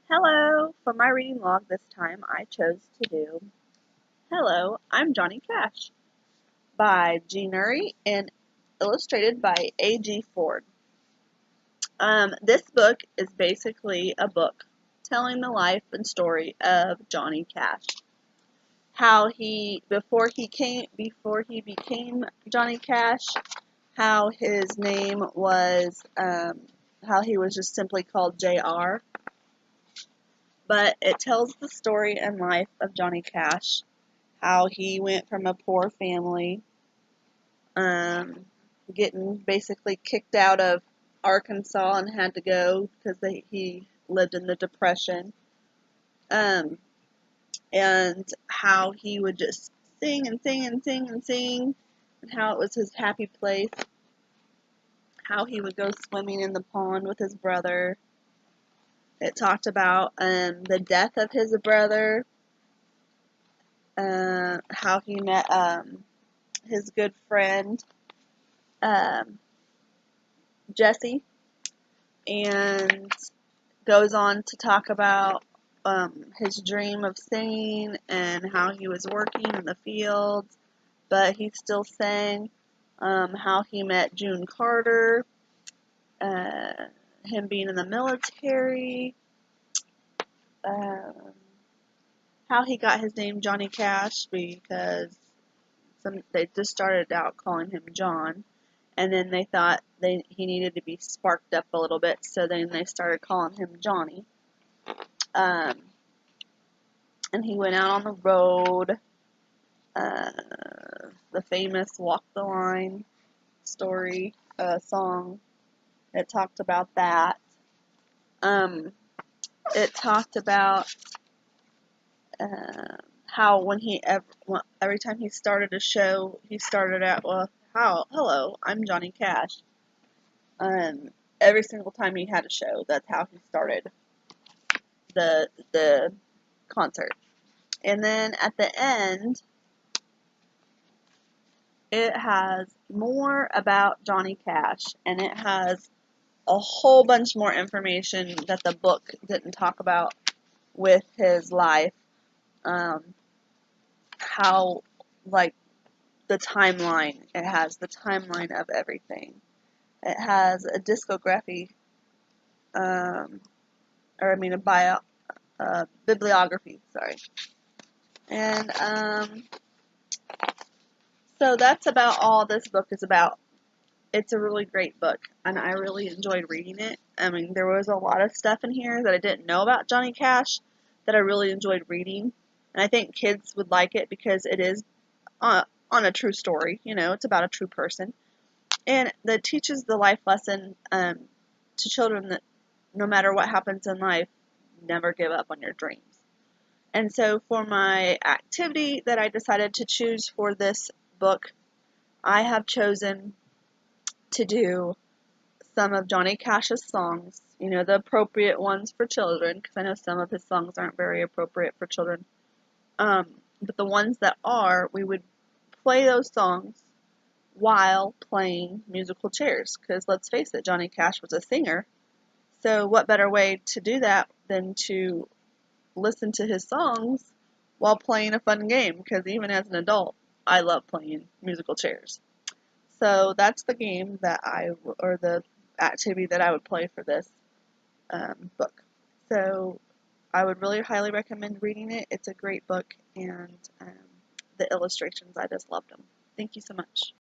Hello! For my reading log this time, I chose to do Hello, I'm Johnny Cash by G. Nuri and illustrated by A.G. Ford. This book is basically a book telling the life and story of Johnny Cash. How before he became Johnny Cash, how his name was, how he was just simply called J.R. But it tells the story and life of Johnny Cash, how he went from a poor family, getting basically kicked out of Arkansas and had to go because he lived in the Depression, and how he would just sing and sing and sing and sing, and how it was his happy place, how he would go swimming in the pond with his brother. It talked about the death of his brother, how he met his good friend um, Jesse, and goes on to talk about his dream of singing and how he was working in the fields, but he still sang. How he met June Carter, him being in the military, um, how he got his name Johnny Cash because they just started out calling him John, and then they thought he needed to be sparked up a little bit, so then they started calling him Johnny. Um, and he went out on the road, uh, the famous Walk the Line story, song. It talked about that. It talked about how every time he started a show, he started out, well, hello, I'm Johnny Cash. Every single time he had a show, that's how he started the concert. And then at the end, it has more about Johnny Cash, and it has a whole bunch more information that the book didn't talk about with his life. How, like, the timeline. It has the timeline of everything. It has a discography, a bibliography, sorry. And, so that's about all this book is about. It's a really great book, and I really enjoyed reading it. I mean, there was a lot of stuff in here that I didn't know about Johnny Cash that I really enjoyed reading, and I think kids would like it because it is on a true story. It's about a true person, and that teaches the life lesson to children that no matter what happens in life, never give up on your dreams. And so for my activity that I decided to choose for this book, I have chosen to do some of Johnny Cash's songs, the appropriate ones for children, because I know some of his songs aren't very appropriate for children. But the ones that are, we would play those songs while playing musical chairs, because let's face it, Johnny Cash was a singer. So what better way to do that than to listen to his songs while playing a fun game, because even as an adult, I love playing musical chairs. So that's the game or the activity that I would play for this book. So I would really highly recommend reading it. It's a great book, and the illustrations, I just loved them. Thank you so much.